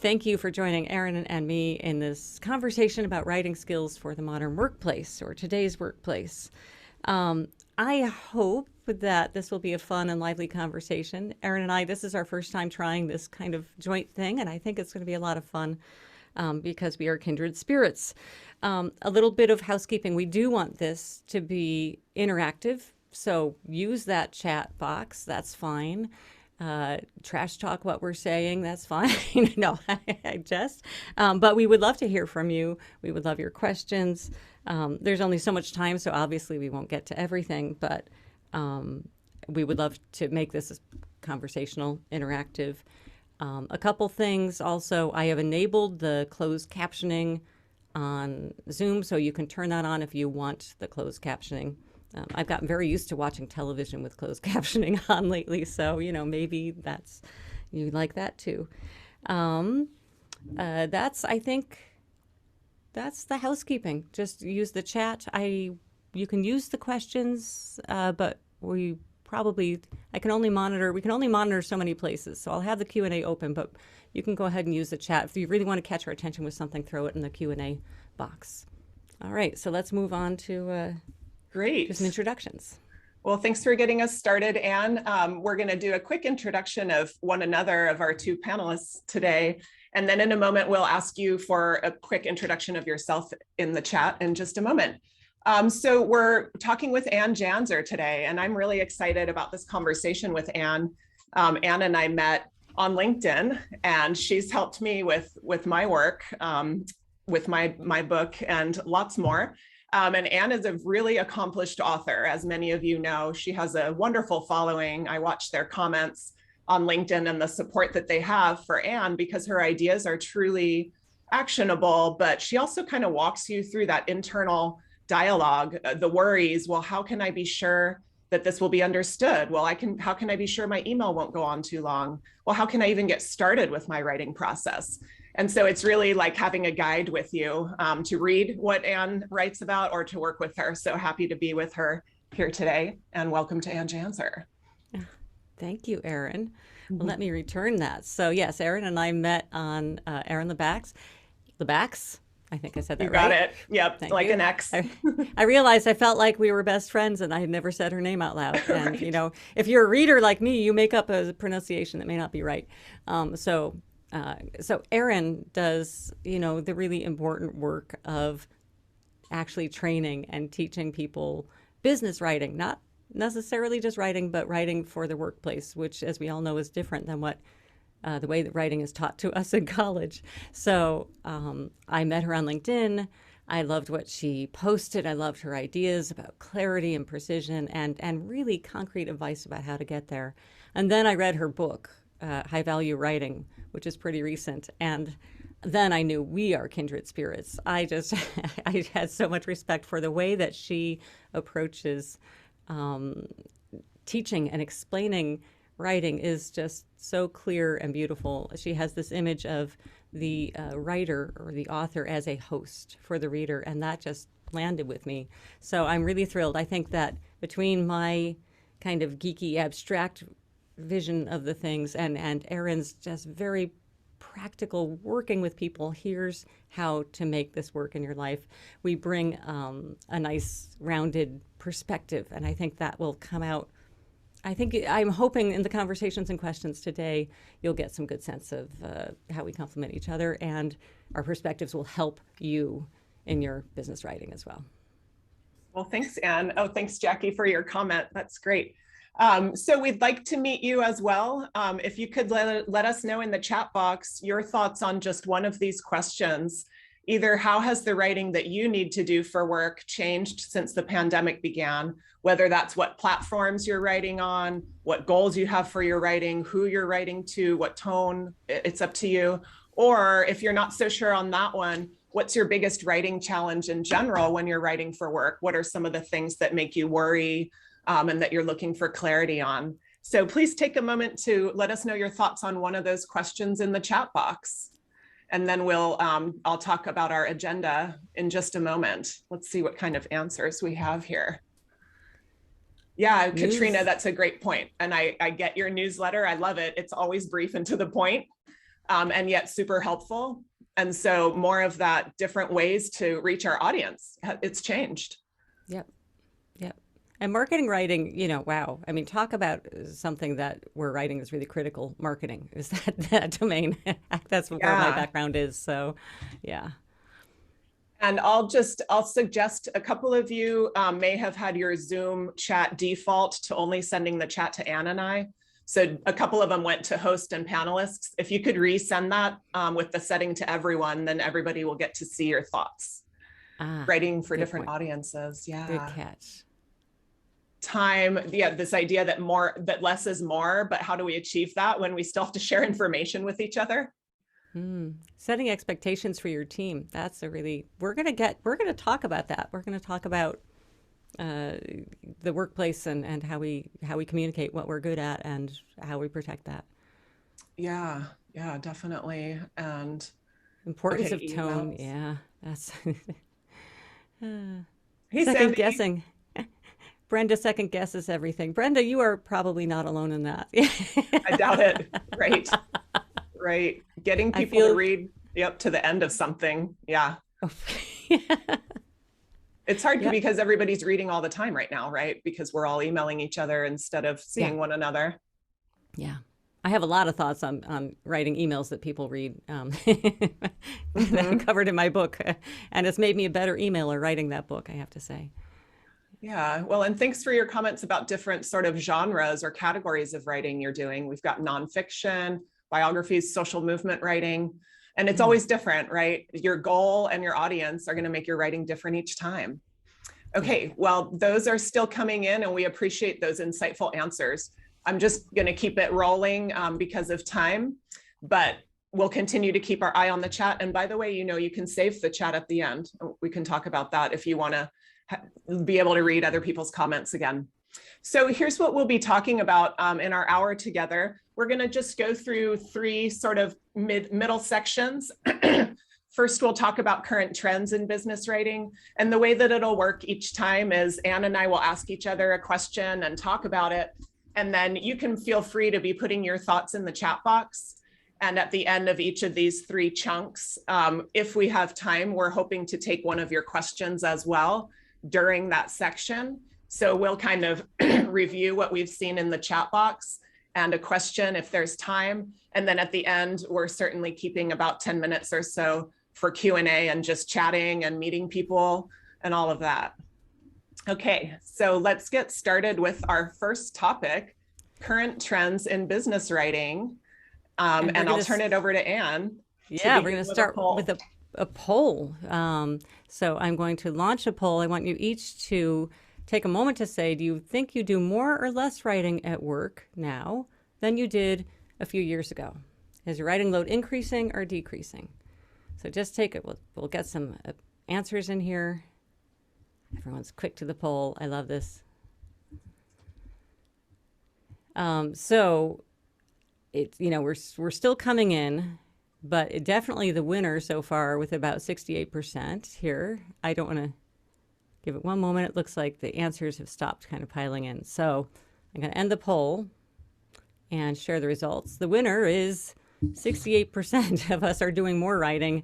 Thank you for joining Erin and me in this conversation about writing skills for the modern workplace or today's workplace. I hope that this will be a fun and lively conversation. Erin and I, this is our first time trying this kind of joint thing, and I think it's going to be a lot of fun because we are kindred spirits. A little bit of housekeeping. We do want this to be interactive, so use that chat box. That's fine. Trash talk what we're saying, that's fine. No, I jest. But we would love to hear from you. We would love your questions. There's only so much time, so obviously we won't get to everything, but we would love to make this conversational, interactive. A couple things also, I have enabled the closed captioning on Zoom, so you can turn that on if you want the closed captioning. I've gotten very used to watching television with closed captioning on lately, so maybe you like that too. I think that's the housekeeping. Just use the chat. You can use the questions, but we can only monitor so many places. So I'll have the Q&A open, but you can go ahead and use the chat. If you really want to catch our attention with something, throw it in the Q&A box. All right, so let's move on to Great. some introductions. Well, thanks for getting us started, Anne. We're going to do a quick introduction of one another, of our two panelists today. And then in a moment, we'll ask you for a quick introduction of yourself in the chat in just a moment. So we're talking with Ann Janzer today, and I'm really excited about this conversation with Ann. Ann and I met on LinkedIn, and she's helped me with my work, with my book and lots more. And Ann is a really accomplished author. As many of you know, she has a wonderful following. I watch their comments on LinkedIn and the support that they have for Ann because her ideas are truly actionable, but she also kind of walks you through that internal dialogue, the worries. Well, how can I be sure that this will be understood? Well, how can I be sure my email won't go on too long? Well, how can I even get started with my writing process? And so it's really like having a guide with you to read what Ann writes about or to work with her. So happy to be with her here today, and welcome to Ann Janzer. Thank you, Erin. Well, let me return that. So yes, Erin and I met on Erin Lebacqz. Lebacqz? I think I said that right. You got it. Yep, Thank like you. an X. I realized I felt like we were best friends and I had never said her name out loud. And, Right. If you're a reader like me, you make up a pronunciation that may not be right. So Erin does, the really important work of actually training and teaching people business writing, not necessarily just writing, but writing for the workplace, which, as we all know, is different than what the way that writing is taught to us in college. So I met her on LinkedIn. I loved what she posted. I loved her ideas about clarity and precision and really concrete advice about how to get there. And then I read her book, High Value Writing, which is pretty recent. And then I knew we are kindred spirits. I had so much respect for the way that she approaches teaching and explaining writing is just so clear and beautiful. She has this image of the writer or the author as a host for the reader, and that just landed with me. So I'm really thrilled. I think that between my kind of geeky, abstract vision of the things and Erin's just very practical working with people, here's how to make this work in your life, we bring a nice rounded perspective, and I think that will come out. I'm hoping in the conversations and questions today, you'll get some good sense of how we complement each other, and our perspectives will help you in your business writing as well. Well, thanks, Anne. Oh, thanks, Jackie, for your comment. That's great. So we'd like to meet you as well. If you could let us know in the chat box your thoughts on just one of these questions. Either how has the writing that you need to do for work changed since the pandemic began, whether that's what platforms you're writing on, what goals you have for your writing, who you're writing to, what tone, it's up to you. Or if you're not so sure on that one, what's your biggest writing challenge in general when you're writing for work? What are some of the things that make you worry and that you're looking for clarity on? So please take a moment to let us know your thoughts on one of those questions in the chat box. And then I'll talk about our agenda in just a moment. Let's see what kind of answers we have here. Yeah, Katrina, that's a great point. And I get your newsletter. I love it. It's always brief and to the point. and yet super helpful. And so more of that different ways to reach our audience. It's changed. Yep. Yep. And marketing writing, wow. I mean, talk about something that where writing is really critical. Marketing is that domain. That's where my background is. So, yeah. And I'll suggest a couple of you may have had your Zoom chat default to only sending the chat to Ann and I. So a couple of them went to host and panelists. If you could resend that with the setting to everyone, then everybody will get to see your thoughts. Writing for different audiences. Yeah. Good catch. Time. Yeah. This idea that less is more, but how do we achieve that when we still have to share information with each other? Setting expectations for your team. That's we're going to talk about that. We're going to talk about the workplace and how we communicate what we're good at and how we protect that. Yeah, definitely. And importance of tone. Emails. Yeah, that's hey, second Sandy. Guessing. Brenda second guesses everything. Brenda, you are probably not alone in that. I doubt it. Right. Getting people to read to the end of something. Yeah. It's hard because everybody's reading all the time right now, right? Because we're all emailing each other instead of seeing one another. Yeah. I have a lot of thoughts on writing emails that people read that I covered in my book. And it's made me a better emailer writing that book, I have to say. Yeah. Well, and thanks for your comments about different sort of genres or categories of writing you're doing. We've got nonfiction, biographies, social movement writing. And it's always different, right? Your goal and your audience are going to make your writing different each time. Okay, well, those are still coming in and we appreciate those insightful answers. I'm just going to keep it rolling because of time, but we'll continue to keep our eye on the chat. And by the way, you can save the chat at the end. We can talk about that if you want to be able to read other people's comments again. So here's what we'll be talking about in our hour together. We're going to just go through three sort of middle sections. First, we'll talk about current trends in business writing. And the way that it'll work each time is Ann and I will ask each other a question and talk about it. And then you can feel free to be putting your thoughts in the chat box. And at the end of each of these three chunks, if we have time, we're hoping to take one of your questions as well during that section. So we'll kind of review what we've seen in the chat box and a question if there's time. And then at the end, we're certainly keeping about 10 minutes or so for Q&A and just chatting and meeting people and all of that. Okay, so let's get started with our first topic, current trends in business writing. And I'll turn it over to Ann. Yeah, we're going to start with a poll. So I'm going to launch a poll. I want you each to take a moment to say, do you think you do more or less writing at work now than you did a few years ago? Is your writing load increasing or decreasing? So just take it. We'll get some answers in here. Everyone's quick to the poll. I love this. So it's, we're still coming in, but definitely the winner so far with about 68% here. I don't want to give it one moment. It looks like the answers have stopped kind of piling in. So I'm going to end the poll and share the results. The winner is 68% of us are doing more writing.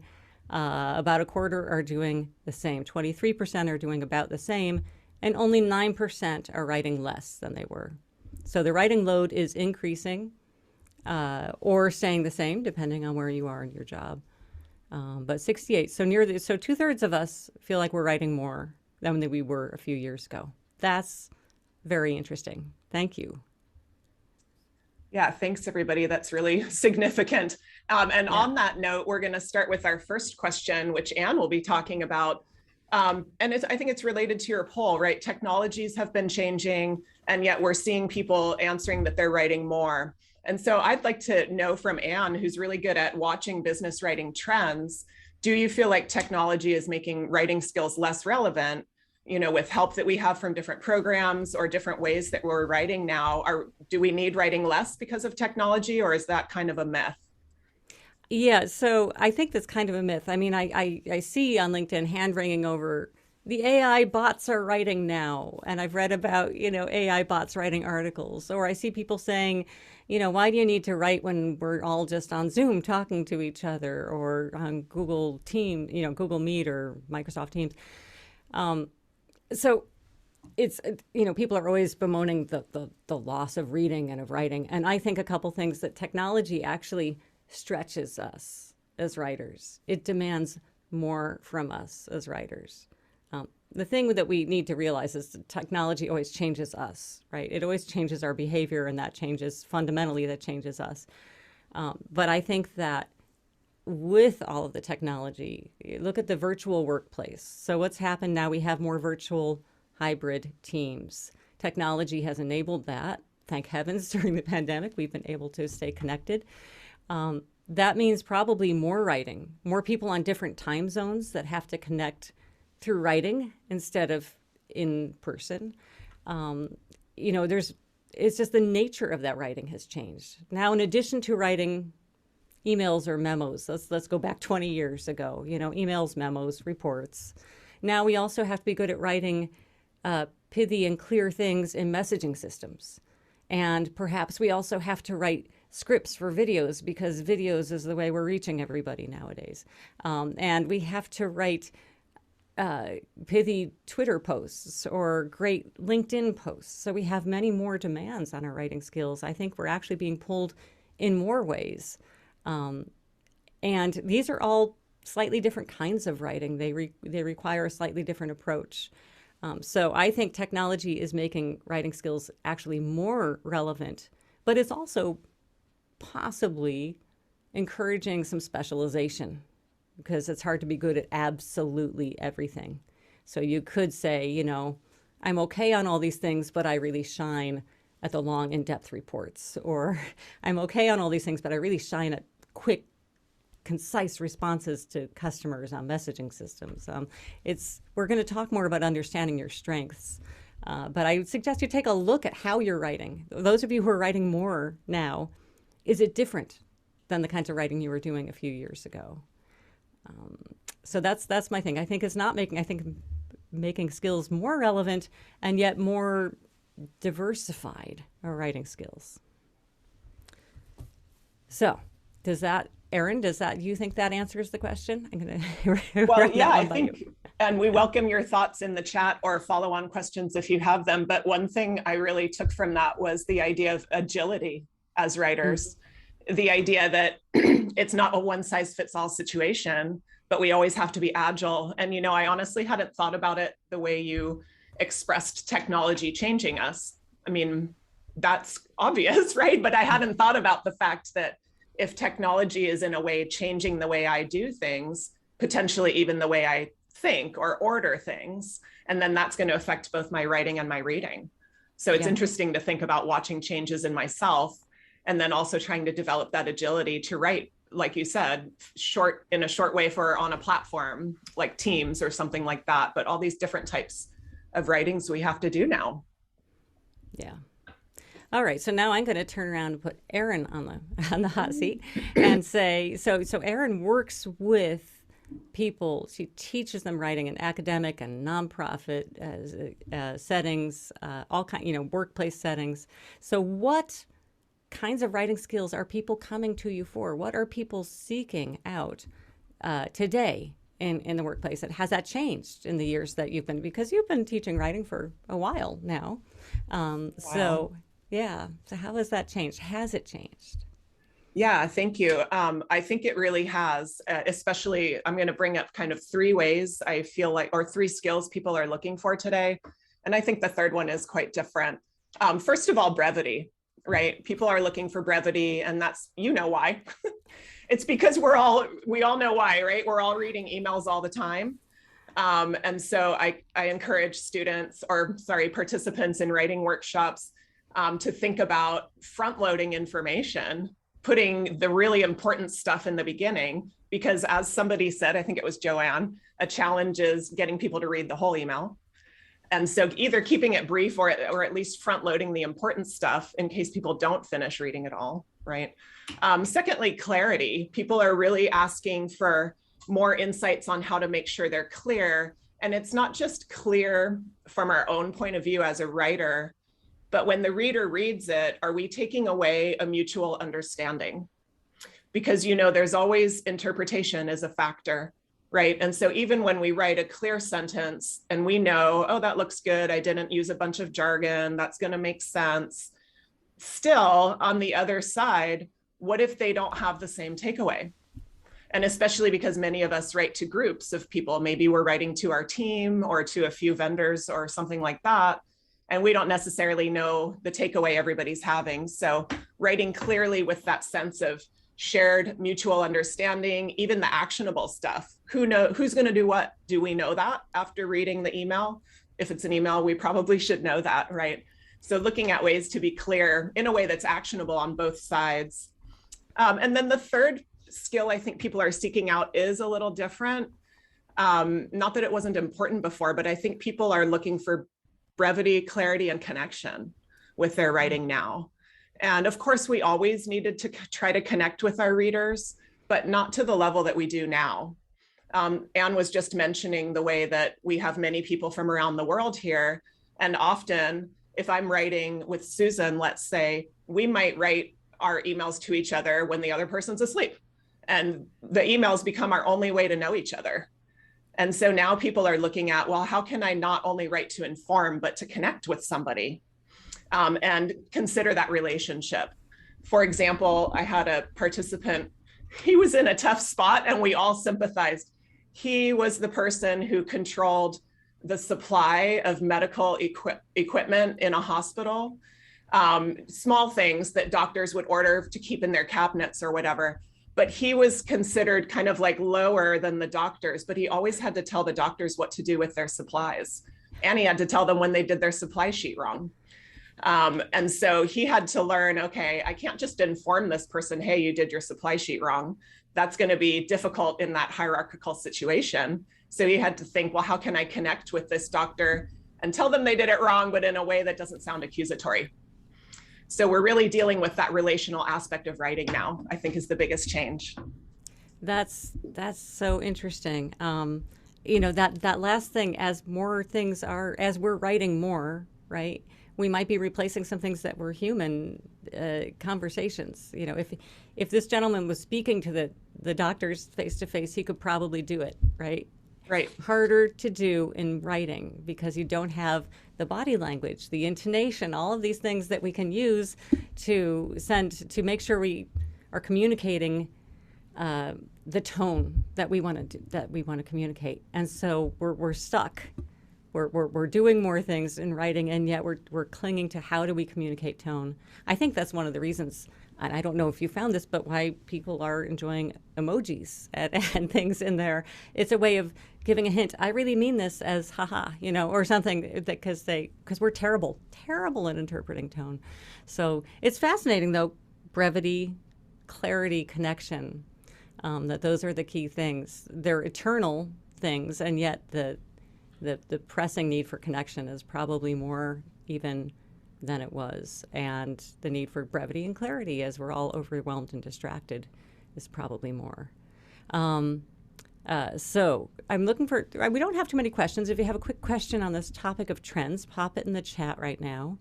About a quarter are doing the same. 23% are doing about the same. And only 9% are writing less than they were. So the writing load is increasing or staying the same, depending on where you are in your job. But 68, so 2/3 of us feel like we're writing more than we were a few years ago. That's very interesting. Thank you. Yeah, thanks everybody. That's really significant. On that note, we're going to start with our first question, which Ann will be talking about. I think it's related to your poll, right? Technologies have been changing, and yet we're seeing people answering that they're writing more. And so I'd like to know from Ann, who's really good at watching business writing trends, do you feel like technology is making writing skills less relevant, with help that we have from different programs or different ways that we're writing now? Do we need writing less because of technology, or is that kind of a myth? Yeah, so I think that's kind of a myth. I mean, I see on LinkedIn hand-wringing over the AI bots are writing now. And I've read about, AI bots writing articles. Or I see people saying, Why do you need to write when we're all just on Zoom talking to each other or on Google Team, Google Meet or Microsoft Teams? So it's, people are always bemoaning the loss of reading and of writing. And I think a couple things that technology actually stretches us as writers. It demands more from us as writers. The thing that we need to realize is that technology always changes us, right? It always changes our behavior, and that changes us. But I think that with all of the technology, look at the virtual workplace. So what's happened now, we have more virtual hybrid teams. Technology has enabled that. Thank heavens, during the pandemic, we've been able to stay connected. That means probably more writing, more people on different time zones that have to connect through writing instead of in person. It's just the nature of that writing has changed. Now, in addition to writing emails or memos, let's go back 20 years ago, emails, memos, reports. Now we also have to be good at writing pithy and clear things in messaging systems. And perhaps we also have to write scripts for videos, because videos is the way we're reaching everybody nowadays. And we have to write pithy Twitter posts or great LinkedIn posts. So we have many more demands on our writing skills. I think we're actually being pulled in more ways. And these are all slightly different kinds of writing. They require a slightly different approach. So I think technology is making writing skills actually more relevant, but it's also possibly encouraging some specialization, because it's hard to be good at absolutely everything. So you could say, I'm okay on all these things, but I really shine at the long, in-depth reports. Or I'm okay on all these things, but I really shine at quick, concise responses to customers on messaging systems. We're going to talk more about understanding your strengths. But I would suggest you take a look at how you're writing. Those of you who are writing more now, is it different than the kinds of writing you were doing a few years ago? So that's my thing. I think making skills more relevant and yet more diversified are writing skills. So Erin, you think that answers the question? I'm going to well, yeah, I think, and we welcome your thoughts in the chat or follow-on questions if you have them. But one thing I really took from that was the idea of agility as writers. The idea that it's not a one-size-fits-all situation, but we always have to be agile. And, I honestly hadn't thought about it the way you expressed technology changing us. I mean, that's obvious, right? But I hadn't thought about the fact that if technology is in a way changing the way I do things, potentially even the way I think or order things, and then that's going to affect both my writing and my reading. So it's interesting to think about watching changes in myself, and then also trying to develop that agility to write, like you said, in a short way for on a platform like Teams or something like that. But all these different types of writings we have to do now. Yeah. All right. So now I'm going to turn around and put Erin on the hot seat and say, so Erin works with people. She teaches them writing in academic and nonprofit settings, all kind, workplace settings. So what kinds of writing skills are people coming to you for? What are people seeking out today in the workplace? And has that changed in the years that because you've been teaching writing for a while now. Wow. So how has that changed? Has it changed? Yeah, thank you. I think it really has, especially I'm going to bring up kind of three ways I feel like, or three skills people are looking for today. And I think the third one is quite different. First of all, brevity. Right? People are looking for brevity, and that's, why. It's because we all know why, right? We're all reading emails all the time. And so I encourage participants in writing workshops to think about front loading information, putting the really important stuff in the beginning, because as somebody said, I think it was Joanne, a challenge is getting people to read the whole email. And so either keeping it brief or at least front loading the important stuff in case people don't finish reading it all, right? Secondly, clarity. People are really asking for more insights on how to make sure they're clear. And it's not just clear from our own point of view as a writer, But when the reader reads it, are we taking away a mutual understanding? Because, you know, there's always interpretation as a factor, right? And so even when we write a clear sentence and we know, oh, that looks good, I didn't use a bunch of jargon, that's going to make sense. Still, on the other side, what if they don't have the same takeaway? And especially because many of us write to groups of people, maybe we're writing to our team or to a few vendors or something like that, and we don't necessarily know the takeaway everybody's having. So writing clearly with that sense of shared mutual understanding, even the actionable stuff. Who's going to do what? Do we know that after reading the email? If it's an email, we probably should know that, right? So looking at ways to be clear in a way that's actionable on both sides. And then the third skill I think people are seeking out is a little different. Not that it wasn't important before, but I think people are looking for brevity, clarity, and connection with their writing now. And of course, we always needed to try to connect with our readers, but not to the level that we do now. Anne was just mentioning the way that we have many people from around the world here. And often, if I'm writing with Susan, let's say, we might write our emails to each other when the other person's asleep. And the emails become our only way to know each other. And so now people are looking at, well, how can I not only write to inform, but to connect with somebody? And consider that relationship. For example, I had a participant, he was in a tough spot and we all sympathized. He was the person who controlled the supply of medical equipment in a hospital, small things that doctors would order to keep in their cabinets or whatever. But he was considered kind of like lower than the doctors, but he always had to tell the doctors what to do with their supplies. And he had to tell them when they did their supply sheet wrong. And so he had to learn, okay, I can't just inform this person, hey, you did your supply sheet wrong. That's going to be difficult in that hierarchical situation. So he had to think, well, how can I connect with this doctor and tell them they did it wrong, but in a way that doesn't sound accusatory? So we're really dealing with that relational aspect of writing now, I think is the biggest change. That's so interesting. You know, that last thing, as more things are, as we're writing more, right? We might be replacing some things that were human conversations. You know, if this gentleman was speaking to the doctors face to face, he could probably do it, right? Right. Harder to do in writing because you don't have the body language, the intonation, all of these things that we can use to make sure we are communicating the tone that we want to communicate. And so we're stuck. We're doing more things in writing, and yet we're clinging to how do we communicate tone. I think that's one of the reasons, and I don't know if you found this, but why people are enjoying emojis and things in there. It's a way of giving a hint. I really mean this as haha, you know, or something, because we're terrible at interpreting tone. So it's fascinating, though, brevity, clarity, connection, that those are the key things. They're eternal things, and yet the pressing need for connection is probably more even than it was. And the need for brevity and clarity, as we're all overwhelmed and distracted, is probably more. So I'm looking for, we don't have too many questions. If you have a quick question on this topic of trends, pop it in the chat right now.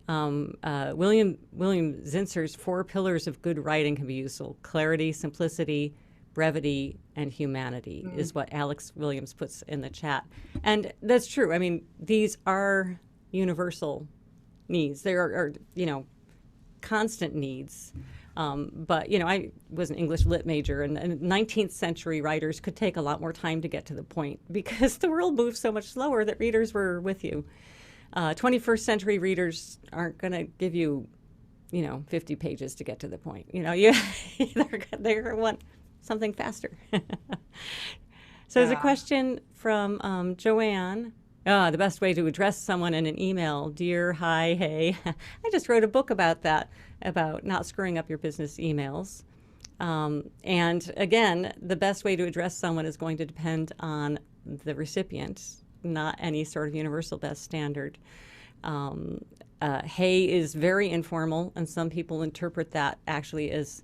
William Zinser's 4 pillars of good writing can be useful. Clarity, simplicity, brevity, and humanity is what Alex Williams puts in the chat. And that's true. I mean, these are universal needs. They are you know, constant needs. But, you know, I was an English lit major, and 19th century writers could take a lot more time to get to the point because the world moved so much slower that readers were with you. 21st century readers aren't going to give you, you know, 50 pages to get to the point. You know, they're going to want something faster. So there's a question from Joanne. The best way to address someone in an email, dear, hi, hey. I just wrote a book about that, about not screwing up your business emails. And again, the best way to address someone is going to depend on the recipient, not any sort of universal best standard. Hey is very informal, and some people interpret that actually as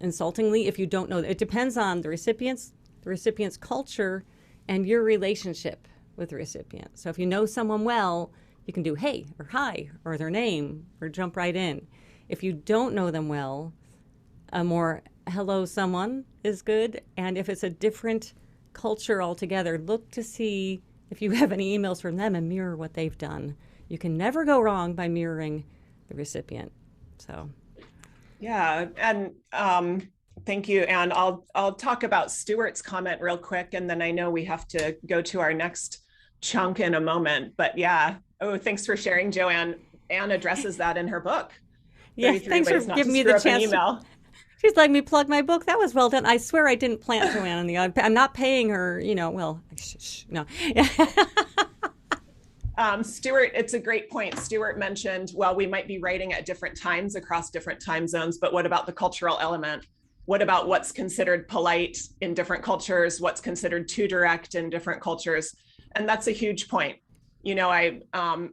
insultingly if you don't know. It depends on the recipient's culture and your relationship with the recipient. So if you know someone well, you can do hey or hi or their name or jump right in. If you don't know them well, a more hello someone is good. And if it's a different culture altogether, look to see if you have any emails from them and mirror what they've done. You can never go wrong by mirroring the recipient. So, yeah, and thank you. And I'll talk about Stuart's comment real quick, and then I know we have to go to our next chunk in a moment. But yeah, oh, thanks for sharing, Joanne. Anne addresses that in her book, yes, 33 thanks for Ways Not to giving me Screw the Up an chance to. Email. She's letting me plug my book. That was well done. I swear I didn't plant Joanne in the. I'm not paying her. Well, no. Stuart, it's a great point. Stuart mentioned, well, we might be writing at different times across different time zones, but what about the cultural element? What about what's considered polite in different cultures? What's considered too direct in different cultures? And that's a huge point. I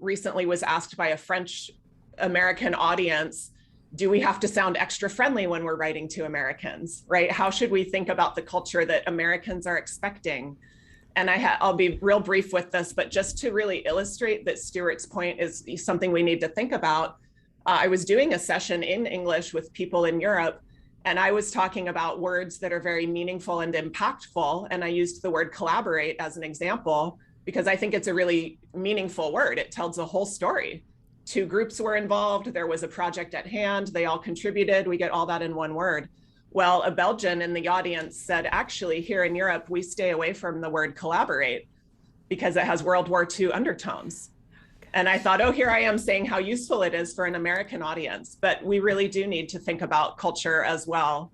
recently was asked by a French American audience, do we have to sound extra friendly when we're writing to Americans, right? How should we think about the culture that Americans are expecting? And I'll be real brief with this, but just to really illustrate that Stuart's point is something we need to think about. I was doing a session in English with people in Europe, and I was talking about words that are very meaningful and impactful. And I used the word collaborate as an example, because I think it's a really meaningful word. It tells a whole story. 2 groups were involved. There was a project at hand. They all contributed. We get all that in one word. Well, a Belgian in the audience said, actually, here in Europe, we stay away from the word collaborate because it has World War II undertones. And I thought, oh, here I am saying how useful it is for an American audience, but we really do need to think about culture as well.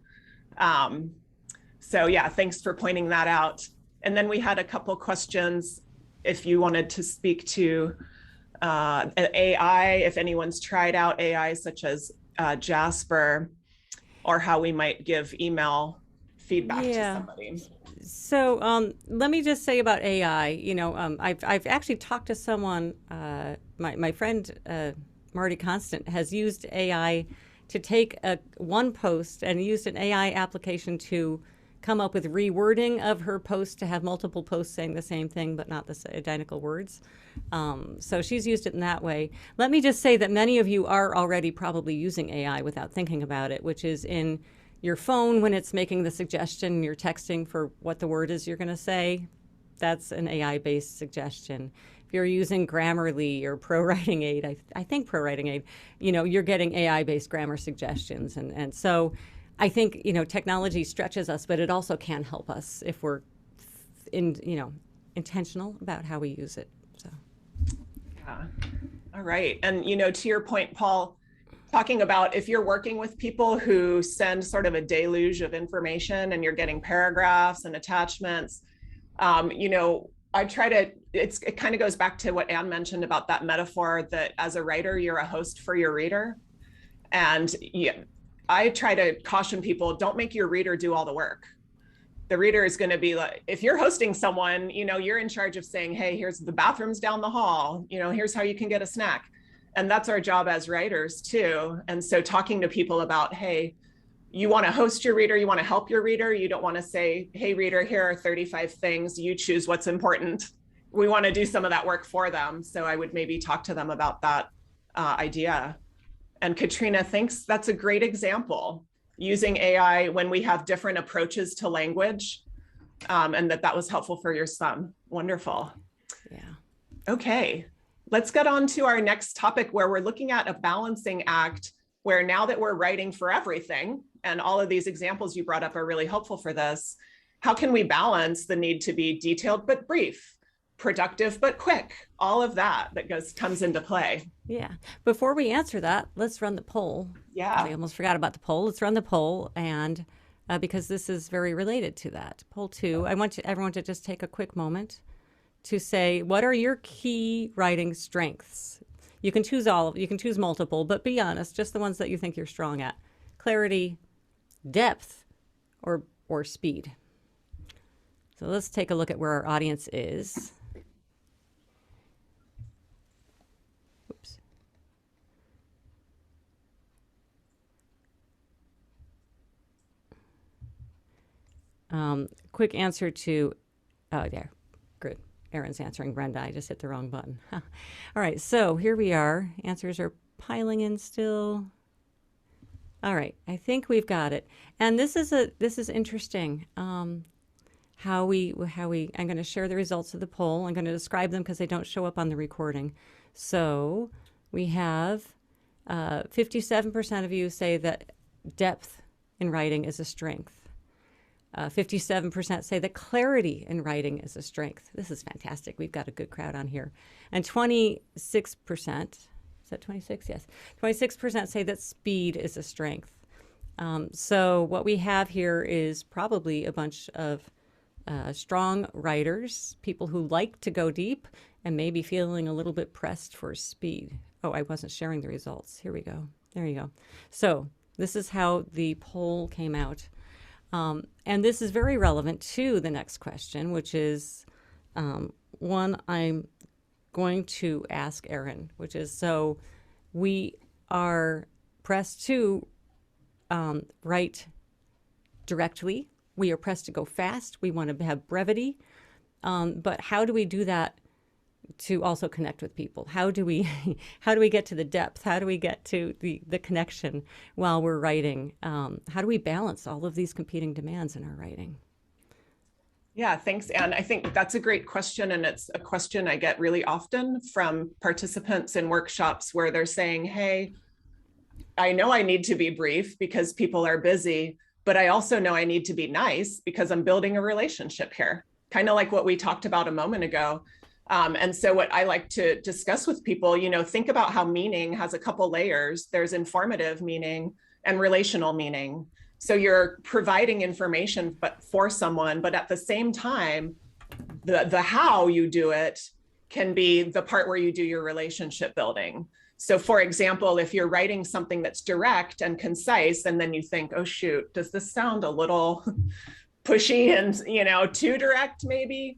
So yeah, thanks for pointing that out. And then we had a couple questions if you wanted to speak to AI, if anyone's tried out AI such as Jasper, or how we might give email feedback to somebody. So let me just say about AI. I've actually talked to someone. My friend Marty Constant has used AI to take one post and used an AI application to come up with rewording of her post to have multiple posts saying the same thing but not the identical words. So she's used it in that way. Let me just say that many of you are already probably using AI without thinking about it, which is in your phone when it's making the suggestion, you're texting for what the word is you're going to say. That's an AI-based suggestion. If you're using Grammarly or Pro Writing Aid, I think Pro Writing Aid, you're getting AI-based grammar suggestions. And so I think, technology stretches us, but it also can help us if we're intentional about how we use it. So. Yeah. All right. And, to your point, Paul, talking about if you're working with people who send sort of a deluge of information and you're getting paragraphs and attachments, I try to, it kind of goes back to what Anne mentioned about that metaphor that as a writer, you're a host for your reader. And I try to caution people, don't make your reader do all the work. The reader is going to be like, if you're hosting someone, you're in charge of saying, hey, here's the bathrooms down the hall, here's how you can get a snack. And that's our job as writers too. And so talking to people about, hey, you want to host your reader, you want to help your reader. You don't want to say, hey, reader, here are 35 things, you choose what's important. We want to do some of that work for them. So I would maybe talk to them about that idea. And Katrina thinks that's a great example, using AI when we have different approaches to language, and that was helpful for your son. Wonderful. Yeah. Okay, let's get on to our next topic where we're looking at a balancing act where now that we're writing for everything, and all of these examples you brought up are really helpful for this, how can we balance the need to be detailed but brief, productive but quick, all of that comes into play? Yeah. Before we answer that, let's run the poll. Yeah. I almost forgot about the poll. Let's run the poll, and because this is very related to that. Poll 2, I want everyone to just take a quick moment to say, what are your key writing strengths? You can choose you can choose multiple, but be honest, just the ones that you think you're strong at. Clarity, depth, or speed. So let's take a look at where our audience is. Oops. Quick answer to, there, good. Erin's answering Brenda. I just hit the wrong button. All right, so here we are. Answers are piling in still. All right, I think we've got it. And this is interesting. How we I'm going to share the results of the poll. I'm going to describe them because they don't show up on the recording. So we have 57% of you say that depth in writing is a strength. 57% say that clarity in writing is a strength. This is fantastic. We've got a good crowd on here. And 26%, is that 26? Yes. 26% say that speed is a strength. So what we have here is probably a bunch of strong writers, people who like to go deep and maybe feeling a little bit pressed for speed. Oh, I wasn't sharing the results. Here we go. There you go. So this is how the poll came out. And this is very relevant to the next question, which is one I'm going to ask Erin, which is, so we are pressed to write directly. We are pressed to go fast. We want to have brevity. But how do we do that to also connect with people? How do we get to the depth? How do we get to the connection while we're writing? How do we balance all of these competing demands in our writing? Yeah, thanks, Anne. I think that's a great question. And it's a question I get really often from participants in workshops where they're saying, hey, I know I need to be brief because people are busy, but I also know I need to be nice because I'm building a relationship here, kind of like what we talked about a moment ago. And so what I like to discuss with people, think about how meaning has a couple layers. There's informative meaning and relational meaning. So you're providing information for someone, but at the same time, the how you do it can be the part where you do your relationship building. So for example, if you're writing something that's direct and concise, and then you think, oh shoot, does this sound a little pushy and too direct maybe?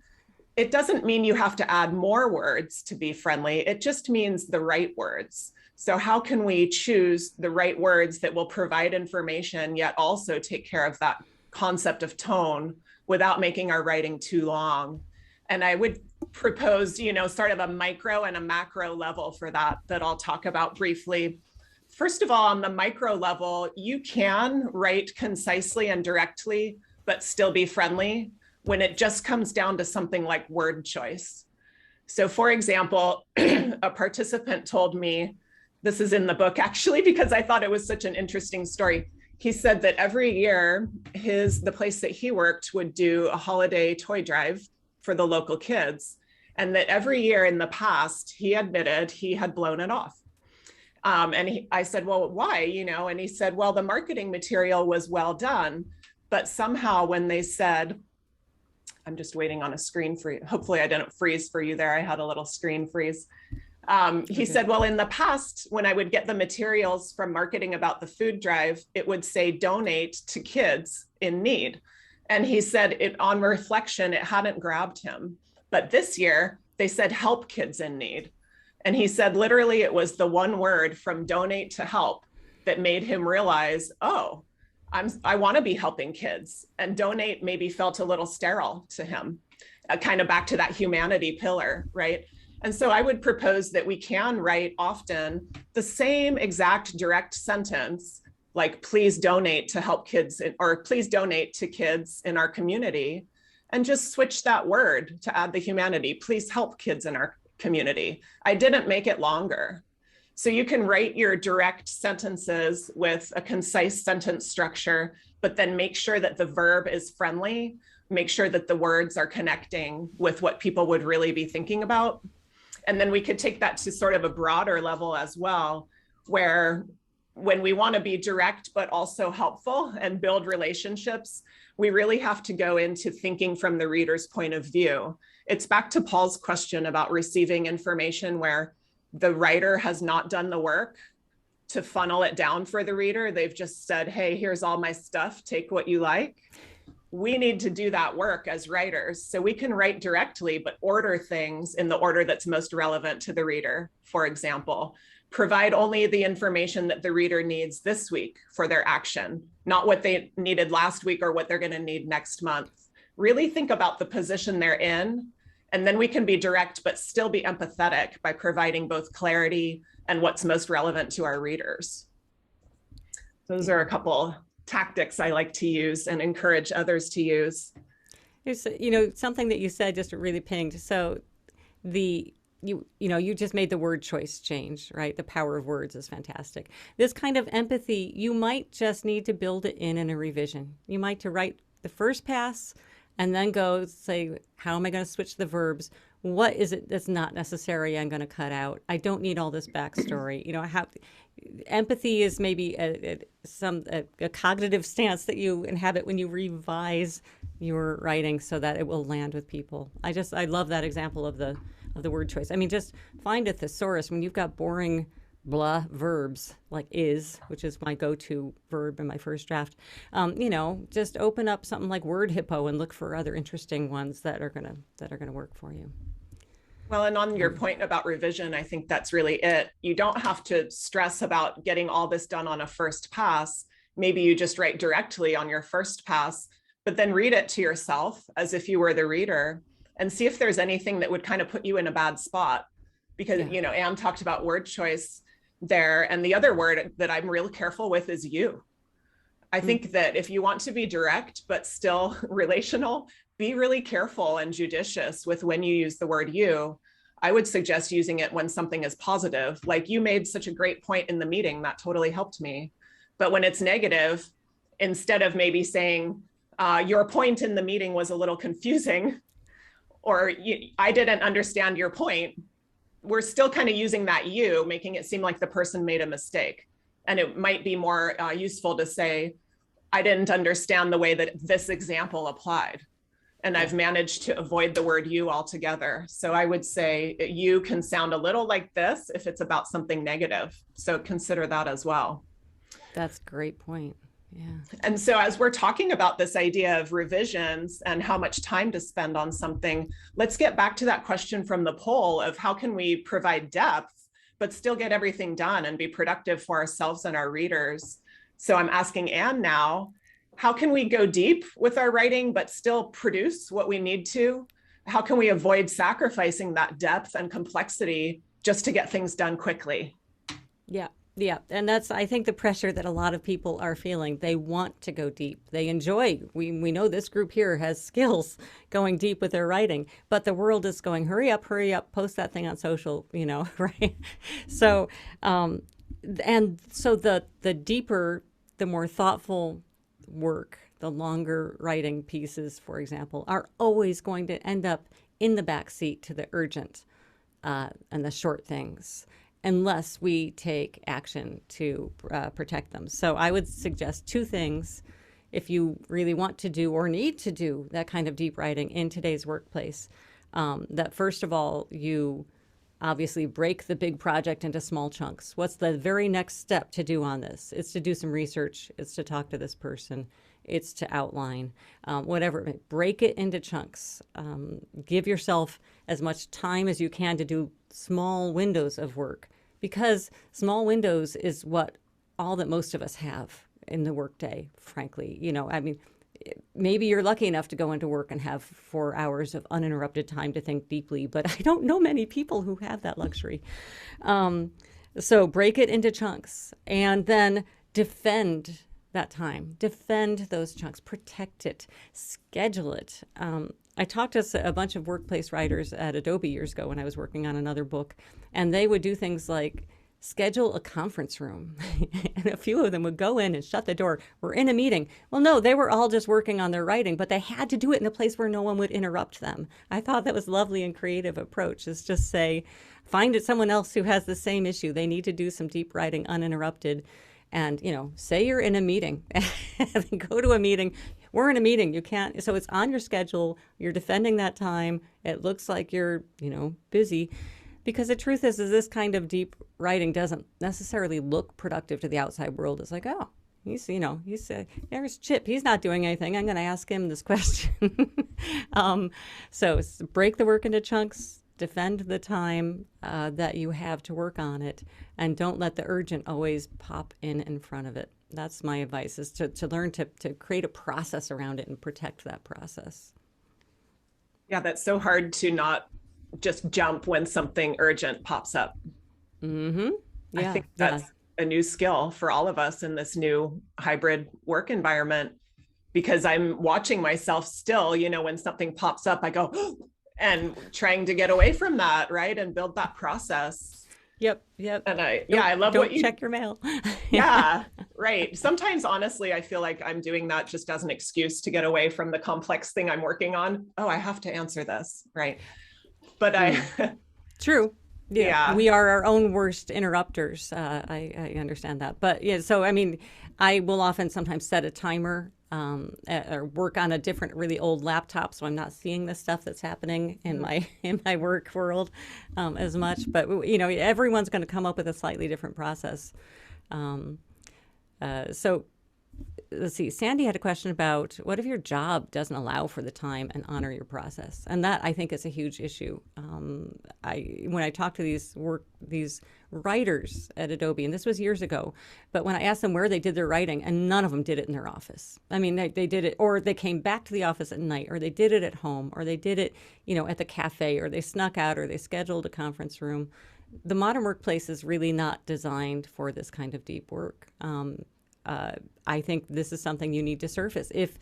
It doesn't mean you have to add more words to be friendly. It just means the right words. So how can we choose the right words that will provide information, yet also take care of that concept of tone without making our writing too long? And I would propose, sort of a micro and a macro level for that I'll talk about briefly. First of all, on the micro level, you can write concisely and directly, but still be friendly when it just comes down to something like word choice. So for example, a participant told me, this is in the book actually, because I thought it was such an interesting story. He said that every year, the place that he worked would do a holiday toy drive for the local kids. And that every year in the past, he admitted he had blown it off. I said, well, why? And he said, well, the marketing material was well done, but somehow when they said, I'm just waiting on a screen freeze. Hopefully I didn't freeze for you there. I had a little screen freeze. He said, well, in the past, when I would get the materials from marketing about the food drive, it would say donate to kids in need. And he said on reflection, it hadn't grabbed him. But this year they said help kids in need. And he said, literally, it was the one word from donate to help that made him realize, oh, I want to be helping kids, and donate maybe felt a little sterile to him, kind of back to that humanity pillar, right? And so I would propose that we can write often the same exact direct sentence, like please donate to help kids, or please donate to kids in our community, and just switch that word to add the humanity, please help kids in our community. I didn't make it longer. So you can write your direct sentences with a concise sentence structure, but then make sure that the verb is friendly, make sure that the words are connecting with what people would really be thinking about. And then we could take that to sort of a broader level as well, where when we want to be direct, but also helpful and build relationships, we really have to go into thinking from the reader's point of view. It's back to Paul's question about receiving information where the writer has not done the work to funnel it down for the reader. They've just said, hey, here's all my stuff, take what you like. We need to do that work as writers. So we can write directly, but order things in the order that's most relevant to the reader. For example, provide only the information that the reader needs this week for their action, not what they needed last week or what they're going to need next month. Really think about the position they're in And then we can be direct, but still be empathetic by providing both clarity and what's most relevant to our readers. Those are a couple tactics I like to use and encourage others to use. There's, something that you said just really pinged. So you just made the word choice change, right? The power of words is fantastic. This kind of empathy, you might just need to build it in a revision. You might to write the first pass and then go say, how am I going to switch the verbs? What is it that's not necessary I'm going to cut out? I don't need all this backstory. Empathy is maybe a cognitive stance that you inhabit when you revise your writing so that it will land with people. I love that example of the word choice. I mean, just find a thesaurus when you've got boring blah verbs like is, which is my go-to verb in my first draft. Just open up something like Word Hippo and look for other interesting ones that are gonna work for you. Well, and on your point about revision, I think that's really it. You don't have to stress about getting all this done on a first pass. Maybe you just write directly on your first pass, but then read it to yourself as if you were the reader and see if there's anything that would kind of put you in a bad spot. Because, Anne talked about word choice there. And the other word that I'm real careful with is you. I think that if you want to be direct, but still relational, be really careful and judicious with when you use the word you. I would suggest using it when something is positive. Like you made such a great point in the meeting, that totally helped me. But when it's negative, instead of maybe saying, your point in the meeting was a little confusing, or I didn't understand your point, we're still kind of using that you, making it seem like the person made a mistake. And it might be more useful to say, I didn't understand the way that this example applied. And I've managed to avoid the word you altogether. So I would say you can sound a little like this if it's about something negative. So consider that as well. That's a great point. Yeah. And so as we're talking about this idea of revisions and how much time to spend on something, let's get back to that question from the poll of how can we provide depth, but still get everything done and be productive for ourselves and our readers. So I'm asking Anne now, how can we go deep with our writing, but still produce what we need to? How can we avoid sacrificing that depth and complexity just to get things done quickly? Yeah. Yeah, and that's, I think, the pressure that a lot of people are feeling. They want to go deep. They enjoy. We know this group here has skills going deep with their writing, but the world is going, hurry up, post that thing on social, right? So, and so the deeper, the more thoughtful work, the longer writing pieces, for example, are always going to end up in the backseat to the urgent and the short things, unless we take action to protect them. So I would suggest two things if you really want to do or need to do that kind of deep writing in today's workplace. That first of all, you obviously break the big project into small chunks. What's the very next step to do on this? It's to do some research. It's to talk to this person. It's to outline, whatever. Break it into chunks. Give yourself as much time as you can to do small windows of work, because small windows is what all that most of us have in the workday, frankly. I mean, maybe you're lucky enough to go into work and have 4 hours of uninterrupted time to think deeply, but I don't know many people who have that luxury. So break it into chunks and then defend that time. Defend those chunks, protect it, schedule it. I talked to a bunch of workplace writers at Adobe years ago when I was working on another book, and they would do things like schedule a conference room. And a few of them would go in and shut the door. We're in a meeting. Well, no, they were all just working on their writing, but they had to do it in a place where no one would interrupt them. I thought that was a lovely and creative approach, is just say, find it someone else who has the same issue. They need to do some deep writing uninterrupted. And, say you're in a meeting and go to a meeting. We're in a meeting. You can't. So it's on your schedule. You're defending that time. It looks like you're, busy. Because the truth is this kind of deep writing doesn't necessarily look productive to the outside world. It's like, oh, there's Chip. He's not doing anything. I'm going to ask him this question. So break the work into chunks. Defend the time that you have to work on it, and don't let the urgent always pop in front of it. That's my advice, is to learn to create a process around it and protect that process. Yeah, that's so hard to not just jump when something urgent pops up. Mm-hmm. I Yeah. think Yeah. that's a new skill for all of us in this new hybrid work environment, because I'm watching myself still, when something pops up, I go, and trying to get away from that, right? And build that process. Yep. Yep. And I love what Don't you, check your mail. yeah, right. Sometimes, honestly, I feel like I'm doing that just as an excuse to get away from the complex thing I'm working on. Oh, I have to answer this, right? But True. Yeah, yeah, we are our own worst interrupters. I understand that, but yeah. So I mean, I will often sometimes set a timer or work on a different, really old laptop, so I'm not seeing the stuff that's happening in my work world as much. But everyone's going to come up with a slightly different process. Um, so let's see. Sandy had a question about what if your job doesn't allow for the time and honor your process, and that I think is a huge issue. When I talked to these writers at Adobe, and this was years ago, but when I asked them where they did their writing, and none of them did it in their office. I mean, they did it, or they came back to the office at night, or they did it at home, or they did it, at the cafe, or they snuck out, or they scheduled a conference room. The modern workplace is really not designed for this kind of deep work. I think this is something you need to surface. If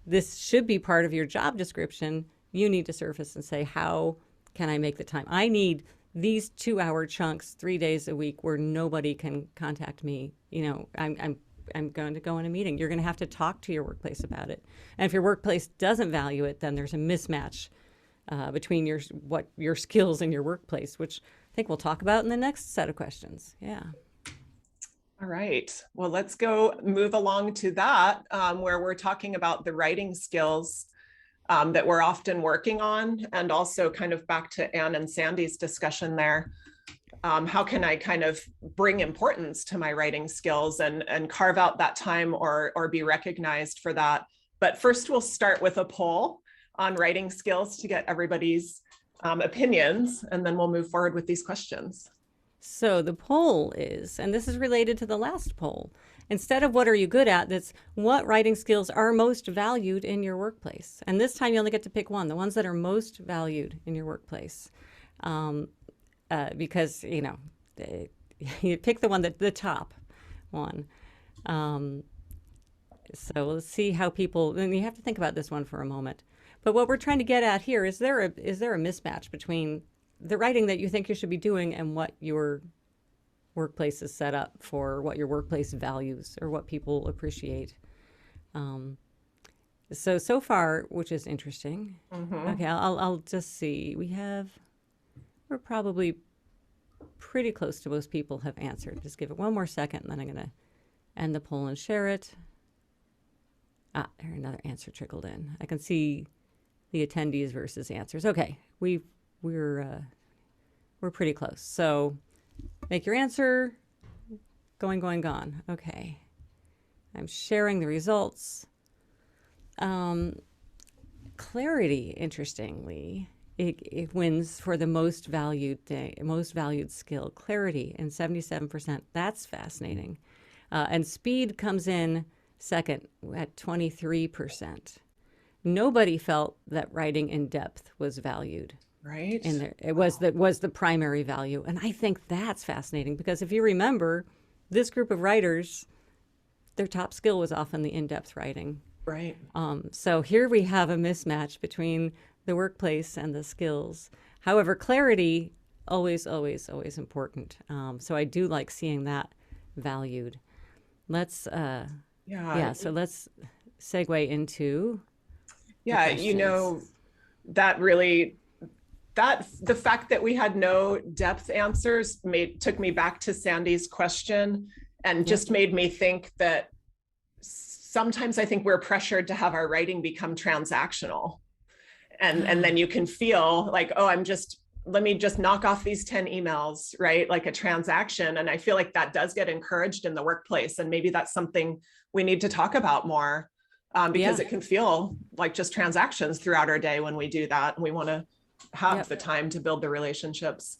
this should be part of your job description, you need to surface and say, how can I make the time? I need these 2-hour chunks 3 days a week where nobody can contact me. I'm going to go in a meeting. You're going to have to talk to your workplace about it. And if your workplace doesn't value it, then there's a mismatch between your skills and your workplace, which I think we'll talk about in the next set of questions. Yeah. all right. Well, let's go move along to that, where we're talking about the writing skills that we're often working on, and also kind of back to Anne and Sandy's discussion there. How can I kind of bring importance to my writing skills and carve out that time or be recognized for that? But first, we'll start with a poll on writing skills to get everybody's opinions, and then we'll move forward with these questions. So the poll is, and this is related to the last poll, instead of what are you good at, that's what writing skills are most valued in your workplace. And this time you only get to pick one, the ones that are most valued in your workplace. Because, you pick the one the top one. So let's see how people, and you have to think about this one for a moment. But what we're trying to get at here, is there a mismatch between the writing that you think you should be doing and what your workplace is set up for, what your workplace values or what people appreciate? So far, which is interesting. Mm-hmm. Okay, I'll just see. We're probably pretty close to most people have answered. Just give it one more second, and then I'm going to end the poll and share it. There another answer trickled in. I can see the attendees versus answers. Okay, we're pretty close. So make your answer. Going, gone. Okay. I'm sharing the results. Clarity, interestingly, it wins for the most valued skill. Clarity in 77%. That's fascinating. And speed comes in second at 23%. Nobody felt that writing in depth was valued. Right. And it was the primary value. And I think that's fascinating because if you remember, this group of writers, their top skill was often the in-depth writing. Right. So here we have a mismatch between the workplace and the skills. However, clarity, always important. So I do like seeing that valued. Let's, so let's segue into the fact that we had no depth answers took me back to Sandy's question and just made me think that sometimes I think we're pressured to have our writing become transactional. And then you can feel like, let me just knock off these 10 emails, right? Like a transaction. And I feel like that does get encouraged in the workplace. And maybe that's something we need to talk about more because it can feel like just transactions throughout our day when we do that. And we want to have the time to build the relationships.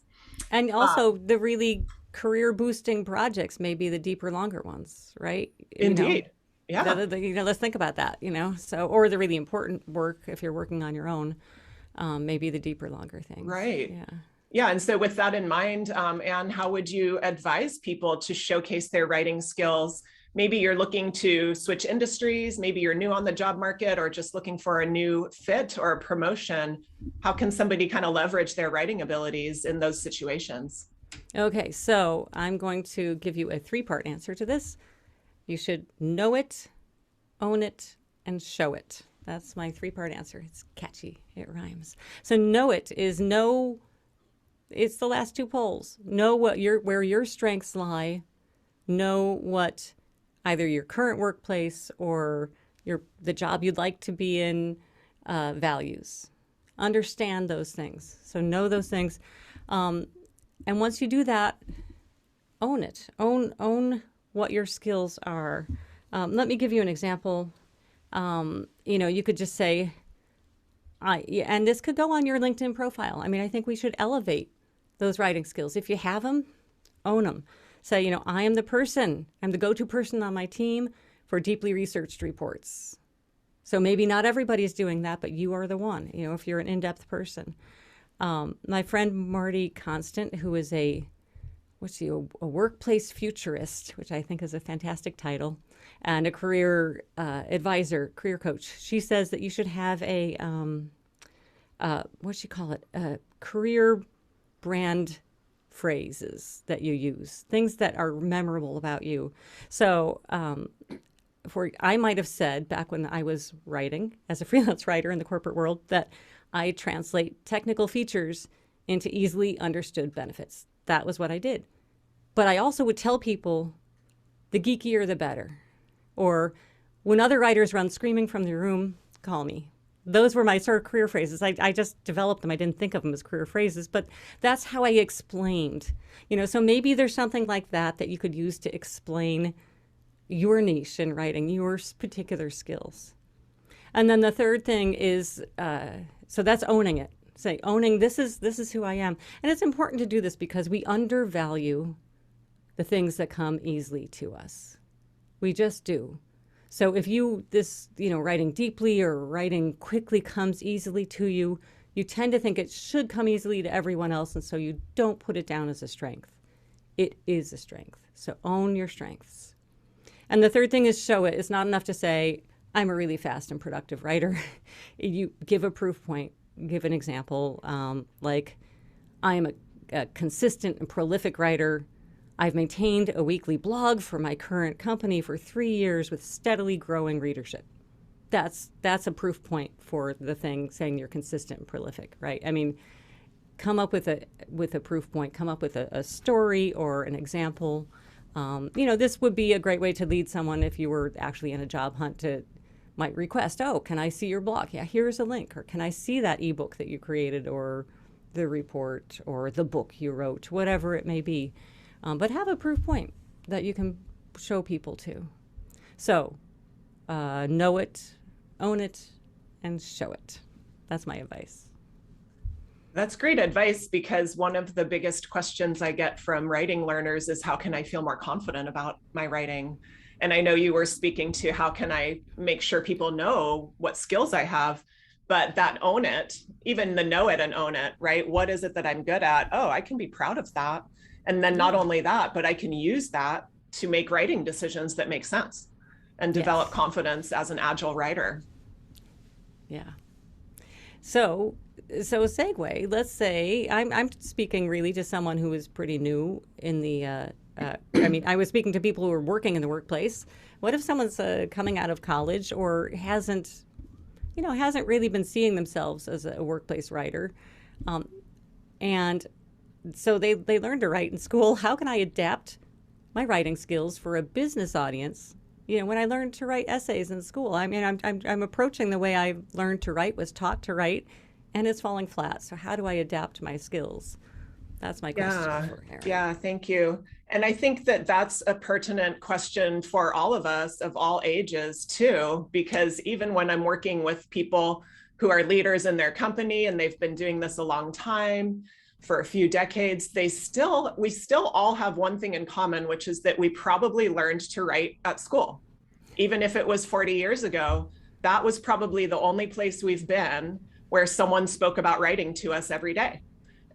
And also the really career boosting projects may be the deeper, longer ones, right? Indeed. Let's think about that, so, or the really important work if you're working on your own. maybe the deeper, longer things. Right. Yeah. Yeah. And so with that in mind, Anne, how would you advise people to showcase their writing skills? Maybe you're looking to switch industries, maybe you're new on the job market or just looking for a new fit or a promotion. How can somebody kind of leverage their writing abilities in those situations? Okay, so I'm going to give you a three-part answer to this. You should know it, own it, and show it. That's my three-part answer. It's catchy. It rhymes. So know it is know, it's the last two poles. Know where your strengths lie. Know what either your current workplace or the job you'd like to be in values. Understand those things. So know those things. And once you do that, own it. Own what your skills are. Let me give you an example. You could just say, and this could go on your LinkedIn profile. I mean, I think we should elevate those writing skills. If you have them, own them. Say, I am the person, I'm the go-to person on my team for deeply researched reports. So maybe not everybody's doing that, but you are the one, if you're an in-depth person. My friend Marty Constant, who is a workplace futurist, which I think is a fantastic title, and a career advisor, career coach. She says that you should have a, a career brand phrases that you use, things that are memorable about you. So I might have said back when I was writing as a freelance writer in the corporate world that I translate technical features into easily understood benefits. That was what I did. But I also would tell people the geekier the better. Or when other writers run screaming from the room, call me. Those were my sort of career phrases. I just developed them. I didn't think of them as career phrases, but that's how I explained. So maybe there's something like that you could use to explain your niche in writing, your particular skills. And then the third thing is, so that's owning it. Say, owning this is who I am. And it's important to do this because we undervalue the things that come easily to us. We just do. So if writing deeply or writing quickly comes easily to you, you tend to think it should come easily to everyone else, and so you don't put it down as a strength. It is a strength. So own your strengths. And the third thing is show it. It's not enough to say, I'm a really fast and productive writer. You give a proof point, give an example, like I am a consistent and prolific writer. I've maintained a weekly blog for my current company for 3 years with steadily growing readership. That's a proof point for the thing saying you're consistent and prolific, right? I mean, come up with a proof point, come up with a story or an example. This would be a great way to lead someone if you were actually in a job hunt might request, oh, can I see your blog? Yeah, here's a link. Or can I see that ebook that you created or the report or the book you wrote, whatever it may be. But have a proof point that you can show people to. So know it, own it, and show it. That's my advice. That's great advice because one of the biggest questions I get from writing learners is how can I feel more confident about my writing? And I know you were speaking to how can I make sure people know what skills I have, but that own it, even the know it and own it, right? What is it that I'm good at? Oh, I can be proud of that. And then not only that, but I can use that to make writing decisions that make sense and develop confidence as an agile writer. Yeah. So segue, let's say I'm speaking really to someone who is pretty new in the, I was speaking to people who are working in the workplace. What if someone's coming out of college or hasn't really been seeing themselves as a workplace writer? And so they learn to write in school. How can I adapt my writing skills for a business audience? When I learned to write essays in school, I mean, I'm approaching the way I learned to write, was taught to write, and it's falling flat. So how do I adapt my skills? That's my question for Erin. Yeah, thank you. And I think that that's a pertinent question for all of us of all ages too, because even when I'm working with people who are leaders in their company and they've been doing this a long time, for a few decades, we still all have one thing in common, which is that we probably learned to write at school. Even if it was 40 years ago, that was probably the only place we've been where someone spoke about writing to us every day.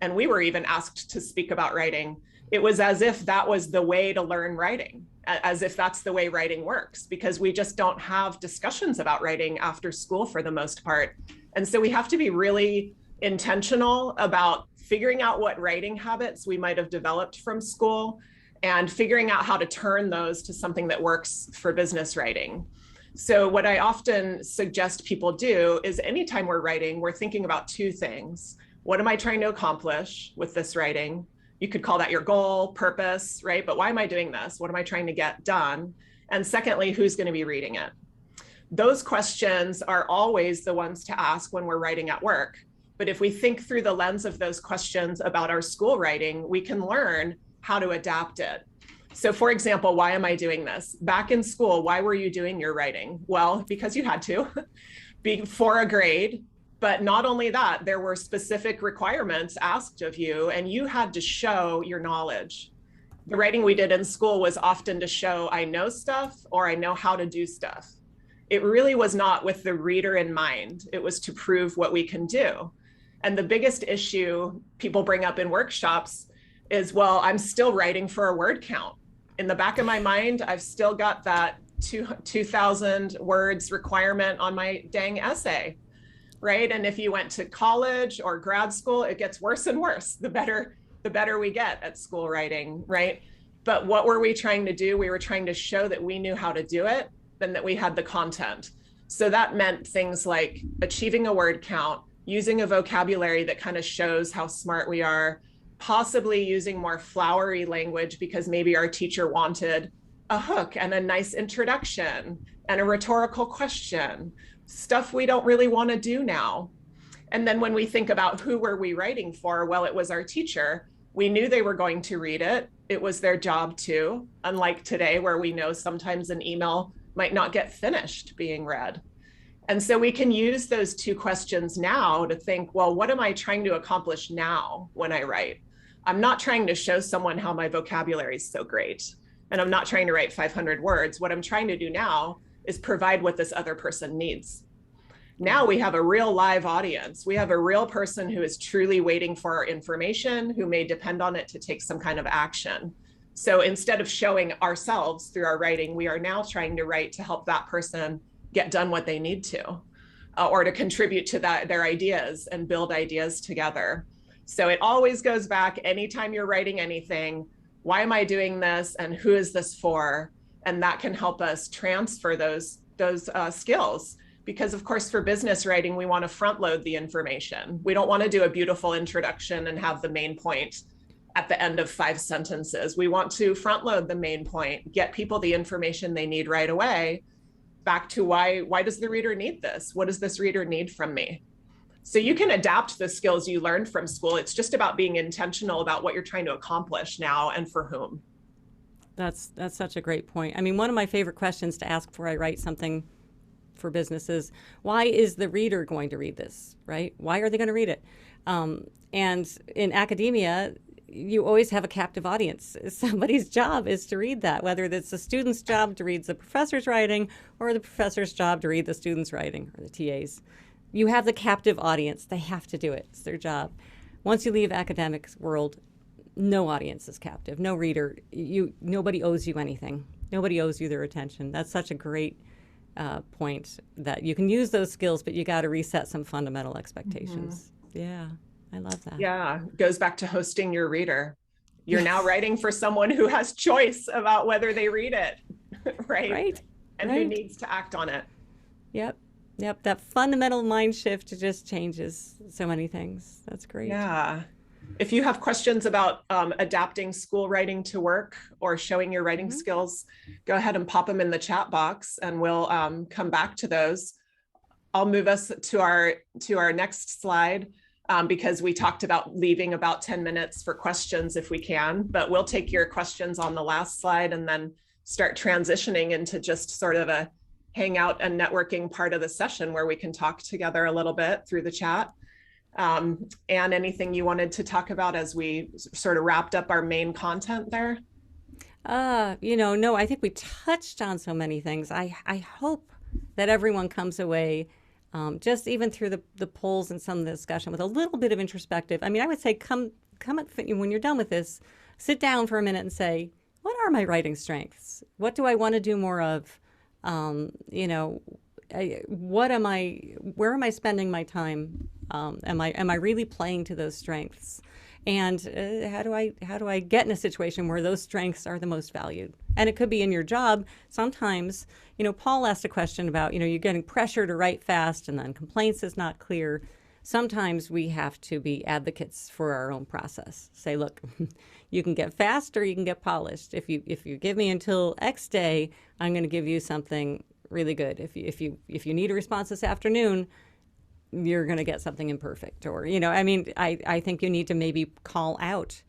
And we were even asked to speak about writing. It was as if that was the way to learn writing, as if that's the way writing works, because we just don't have discussions about writing after school for the most part. And so we have to be really intentional about figuring out what writing habits we might have developed from school and figuring out how to turn those to something that works for business writing. So what I often suggest people do is anytime we're writing, we're thinking about two things. What am I trying to accomplish with this writing? You could call that your goal, purpose, right? But why am I doing this? What am I trying to get done? And secondly, who's going to be reading it? Those questions are always the ones to ask when we're writing at work. But if we think through the lens of those questions about our school writing, we can learn how to adapt it. So for example, why am I doing this? Back in school, why were you doing your writing? Well, because you had to for a grade. But not only that, there were specific requirements asked of you, and you had to show your knowledge. The writing we did in school was often to show I know stuff or I know how to do stuff. It really was not with the reader in mind. It was to prove what we can do. And the biggest issue people bring up in workshops is, well, I'm still writing for a word count. In the back of my mind, I've still got that 2,000 words requirement on my dang essay, right? And if you went to college or grad school, it gets worse and worse, the better we get at school writing, right? But what were we trying to do? We were trying to show that we knew how to do it and that we had the content. So that meant things like achieving a word count, using a vocabulary that kind of shows how smart we are, possibly using more flowery language because maybe our teacher wanted a hook and a nice introduction and a rhetorical question, stuff we don't really want to do now. And then when we think about who were we writing for, well, it was our teacher. We knew they were going to read it. It was their job too, unlike today where we know sometimes an email might not get finished being read. And so we can use those two questions now to think, well, what am I trying to accomplish now when I write? I'm not trying to show someone how my vocabulary is so great. And I'm not trying to write 500 words. What I'm trying to do now is provide what this other person needs. Now we have a real live audience. We have a real person who is truly waiting for our information, who may depend on it to take some kind of action. So instead of showing ourselves through our writing, we are now trying to write to help that person get done what they need to, or to contribute to their ideas and build ideas together. So it always goes back anytime you're writing anything, why am I doing this and who is this for? And that can help us transfer those skills. Because of course, for business writing, we want to front load the information. We don't want to do a beautiful introduction and have the main point at the end of 5 sentences. We want to front load the main point, get people the information they need right away. Back to why does the reader need this? What does this reader need from me? So you can adapt the skills you learned from school. It's just about being intentional about what you're trying to accomplish now and for whom. That's such a great point. I mean, one of my favorite questions to ask before I write something for businesses, why is the reader going to read this, right? Why are they going to read it? And in academia, you always have a captive audience. Somebody's job is to read that, whether it's the student's job to read the professor's writing or the professor's job to read the student's writing or the TA's. You have the captive audience. They have to do it. It's their job. Once you leave academic world, no audience is captive, no reader. Nobody owes you anything. Nobody owes you their attention. That's such a great point that you can use those skills, but you got to reset some fundamental expectations. Mm-hmm. Yeah, I love that. Yeah, goes back to hosting your reader. You're now writing for someone who has choice about whether they read it, right? Right. And who needs to act on it. Yep. That fundamental mind shift just changes so many things. That's great. Yeah. If you have questions about adapting school writing to work or showing your writing skills, go ahead and pop them in the chat box and we'll come back to those. I'll move us to our next slide because we talked about leaving about 10 minutes for questions if we can, but we'll take your questions on the last slide and then start transitioning into just sort of a hangout and networking part of the session where we can talk together a little bit through the chat. And anything you wanted to talk about as we sort of wrapped up our main content there? No, I think we touched on so many things. I hope that everyone comes away Just even through the polls and some of the discussion with a little bit of introspective. I mean, I would say when you're done with this, sit down for a minute and say, what are my writing strengths? What do I want to do more of? You know, where am I spending my time? Am I really playing to those strengths? And how do I get in a situation where those strengths are the most valued? And it could be in your job. Sometimes, you know, Paul asked a question about, you know, you're getting pressure to write fast and then complaints is not clear. Sometimes we have to be advocates for our own process. Say, look, you can get fast or you can get polished. If you give me until X day, I'm going to give you something really good. If you need a response this afternoon, you're going to get something imperfect. Or, you know, I mean, I think you need to maybe call out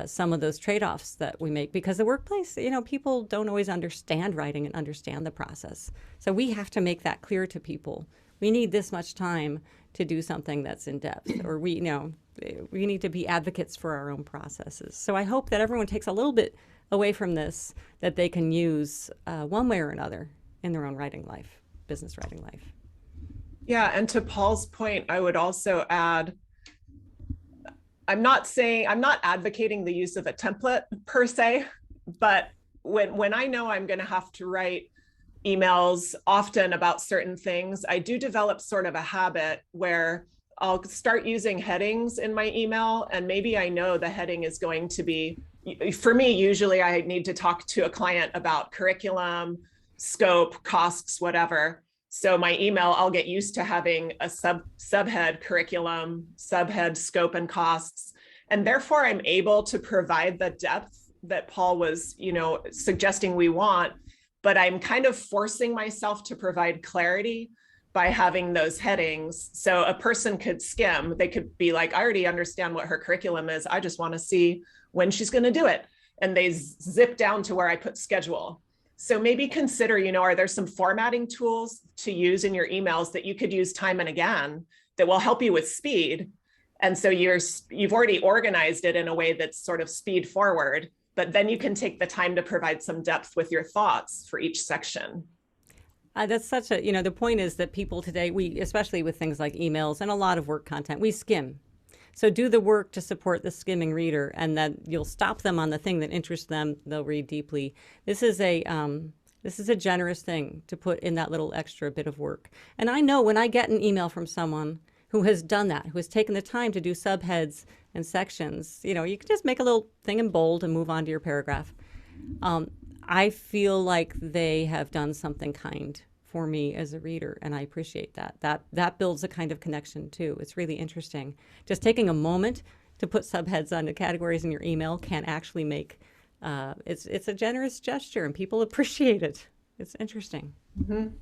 some of those trade-offs that we make, because the workplace, you know, people don't always understand writing and understand the process. So we have to make that clear to people. We need this much time to do something that's in depth, or we need to be advocates for our own processes. So I hope that everyone takes a little bit away from this that they can use one way or another in their own writing life, business writing life. Yeah, and to Paul's point, I would also add, I'm not advocating the use of a template per se, but when I know I'm going to have to write emails often about certain things, I do develop sort of a habit where I'll start using headings in my email, and maybe I know the heading is going to be, for me, usually I need to talk to a client about curriculum, scope, costs, whatever. So my email, I'll get used to having a subhead curriculum, subhead scope and costs. And therefore I'm able to provide the depth that Paul was, you know, suggesting we want, but I'm kind of forcing myself to provide clarity by having those headings. So a person could skim, they could be like, I already understand what her curriculum is. I just want to see when she's going to do it. And they zip down to where I put schedule. So maybe consider, you know, are there some formatting tools to use in your emails that you could use time and again that will help you with speed? And so you've already organized it in a way that's sort of speed forward, but then you can take the time to provide some depth with your thoughts for each section. That's such a, you know, the point is that people today, especially with things like emails and a lot of work content, we skim. So do the work to support the skimming reader, and then you'll stop them on the thing that interests them. They'll read deeply. This is a generous thing to put in that little extra bit of work. And I know when I get an email from someone who has done that, who has taken the time to do subheads and sections, you know, you can just make a little thing in bold and move on to your paragraph. I feel like they have done something kind for me as a reader, and I appreciate that. That builds a kind of connection too. It's really interesting. Just taking a moment to put subheads on the categories in your email can actually make it's a generous gesture, and people appreciate it. It's interesting. Mm-hmm.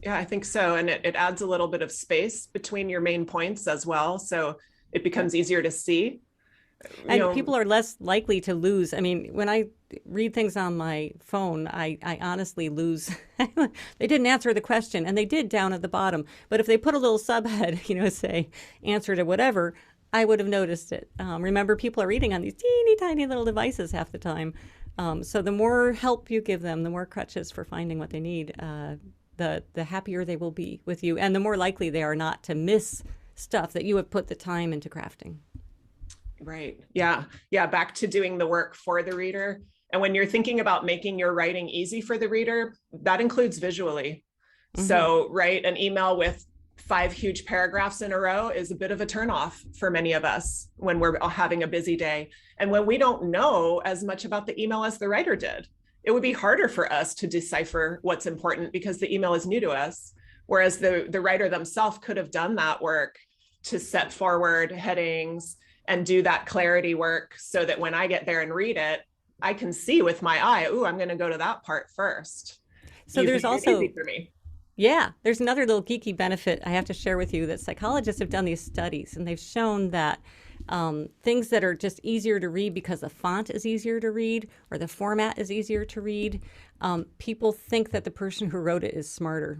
Yeah, I think so, and it adds a little bit of space between your main points as well, so it becomes easier to see. And people are less likely to lose. I mean, when I read things on my phone, I honestly lose. They didn't answer the question, and they did down at the bottom. But if they put a little subhead, you know, say answer to whatever, I would have noticed it. Remember, people are reading on these teeny tiny little devices half the time. So the more help you give them, the more crutches for finding what they need, the happier they will be with you, and the more likely they are not to miss stuff that you have put the time into crafting. Right. Yeah. Yeah. Back to doing the work for the reader. And when you're thinking about making your writing easy for the reader, that includes visually. Mm-hmm. So write an email with 5 huge paragraphs in a row is a bit of a turnoff for many of us when we're having a busy day. And when we don't know as much about the email as the writer did, it would be harder for us to decipher what's important because the email is new to us. Whereas the writer themselves could have done that work to set forward headings and do that clarity work so that when I get there and read it, I can see with my eye, ooh, I'm going to go to that part first. So there's also, easy for me. Yeah, there's another little geeky benefit I have to share with you that psychologists have done these studies, and they've shown that things that are just easier to read because the font is easier to read or the format is easier to read, people think that the person who wrote it is smarter.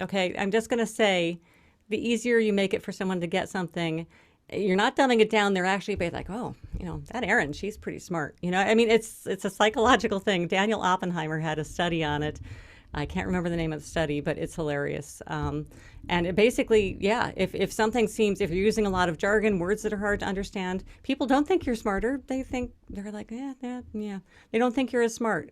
Okay, I'm just going to say the easier you make it for someone to get something, you're not dumbing it down. They're actually like, oh, you know, that Erin, she's pretty smart. You know, I mean, it's a psychological thing. Daniel Oppenheimer had a study on it. I can't remember the name of the study, but it's hilarious. And it basically, yeah, if something seems, if you're using a lot of jargon, words that are hard to understand, people don't think you're smarter. They think, they're like, yeah, yeah, yeah. They don't think you're as smart.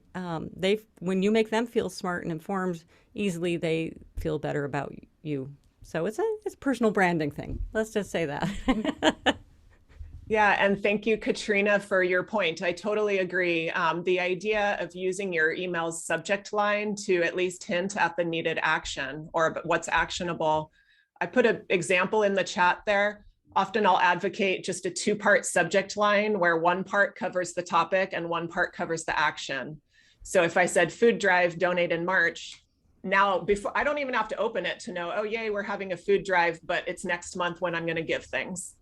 When you make them feel smart and informed easily, they feel better about you. So it's a personal branding thing. Let's just say that. Yeah, and thank you, Katrina, for your point. I totally agree. The idea of using your email's subject line to at least hint at the needed action or what's actionable. I put an example in the chat there. Often I'll advocate just a two-part subject line where one part covers the topic and one part covers the action. So if I said food drive, donate in March, now before I don't even have to open it to know, oh, yay, we're having a food drive, but it's next month when I'm going to give things.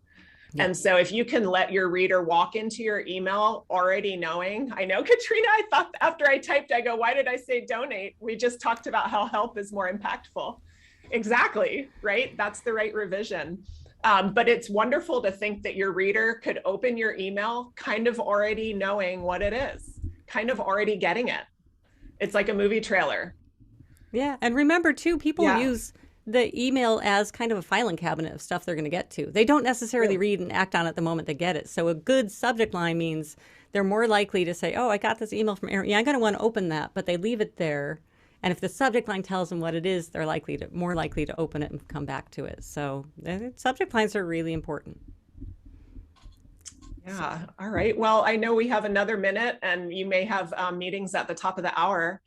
Yep. And so if you can let your reader walk into your email already knowing, I know, Katrina, I thought after I typed, I go, why did I say donate? We just talked about how help is more impactful. Exactly, right? That's the right revision. But it's wonderful to think that your reader could open your email kind of already knowing what it is, kind of already getting it. It's like a movie trailer. Yeah. And remember, too, people use the email as kind of a filing cabinet of stuff they're going to get to. They don't necessarily read and act on it the moment they get it. So a good subject line means they're more likely to say, oh, I got this email from Erin. Yeah, I'm going to want to open that, but they leave it there. And if the subject line tells them what it is, they're more likely to open it and come back to it. So subject lines are really important. Yeah. All right. Well, I know we have another minute and you may have meetings at the top of the hour.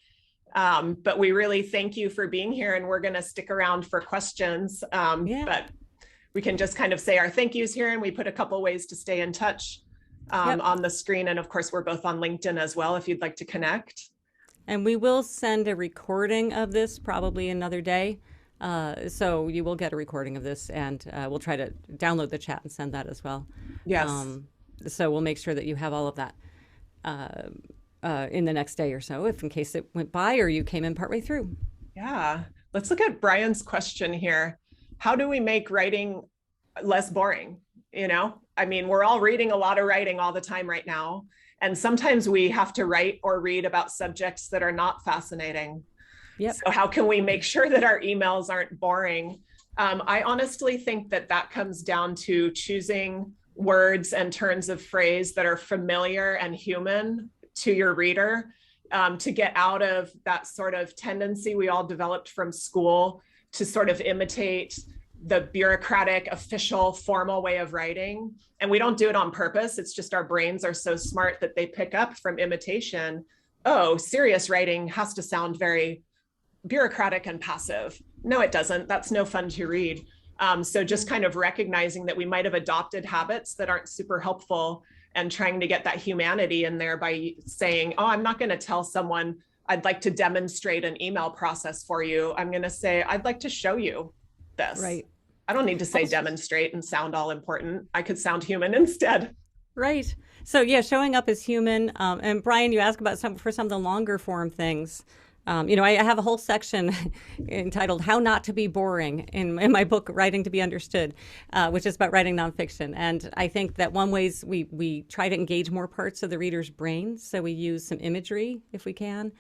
But we really thank you for being here, and we're going to stick around for questions. But we can just kind of say our thank yous here, and we put a couple ways to stay in touch on the screen. And of course, we're both on LinkedIn as well, if you'd like to connect. And we will send a recording of this probably another day. So you will get a recording of this, and we'll try to download the chat and send that as well. Yes. So we'll make sure that you have all of that. In the next day or so, if in case it went by or you came in partway through. Yeah. Let's look at Brian's question here. How do we make writing less boring? You know, I mean, we're all reading a lot of writing all the time right now. And sometimes we have to write or read about subjects that are not fascinating. Yep. So how can we make sure that our emails aren't boring? I honestly think that comes down to choosing words and turns of phrase that are familiar and human to your reader, to get out of that sort of tendency we all developed from school to sort of imitate the bureaucratic, official, formal way of writing. And we don't do it on purpose. It's just our brains are so smart that they pick up from imitation. Oh, serious writing has to sound very bureaucratic and passive. No, it doesn't. That's no fun to read. So just kind of recognizing that we might have adopted habits that aren't super helpful, and trying to get that humanity in there by saying, oh, I'm not going to tell someone I'd like to demonstrate an email process for you. I'm going to say, I'd like to show you this. Right. I don't need to say demonstrate and sound all important. I could sound human instead. Right. So yeah, showing up as human. And Brian, you asked about some of the longer form things. I have a whole section entitled How Not to Be Boring in my book, Writing to Be Understood, which is about writing nonfiction. And I think that one way is we try to engage more parts of the reader's brain. So we use some imagery if we can.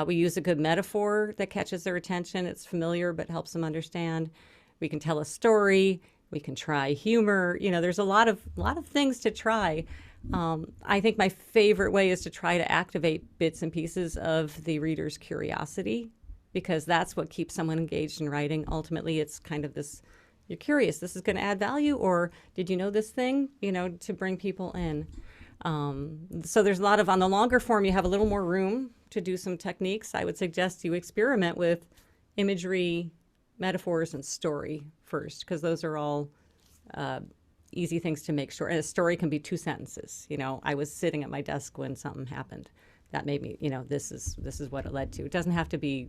We use a good metaphor that catches their attention. It's familiar but helps them understand. We can tell a story. We can try humor. There's a lot of things to try. I think my favorite way is to try to activate bits and pieces of the reader's curiosity, because that's what keeps someone engaged in writing. Ultimately, it's kind of this, you're curious, this is going to add value, or did you know this thing, to bring people in. So there's a lot of, on the longer form, you have a little more room to do some techniques. I would suggest you experiment with imagery, metaphors, and story first, because those are all easy things to make sure. And a story can be 2 sentences. I was sitting at my desk when something happened. That made me, this is what it led to. It doesn't have to be,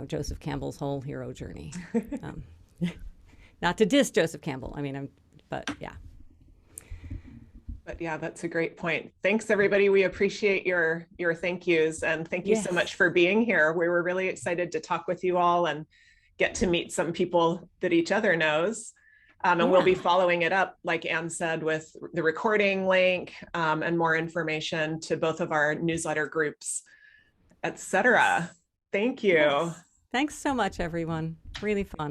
Joseph Campbell's whole hero journey. Not to diss Joseph Campbell. But yeah. But yeah, that's a great point. Thanks, everybody. We appreciate your thank yous, and thank you so much for being here. We were really excited to talk with you all and get to meet some people that each other knows. And we'll be following it up, like Anne said, with the recording link and more information to both of our newsletter groups, etc. Thank you. Yes. Thanks so much, everyone. Really fun.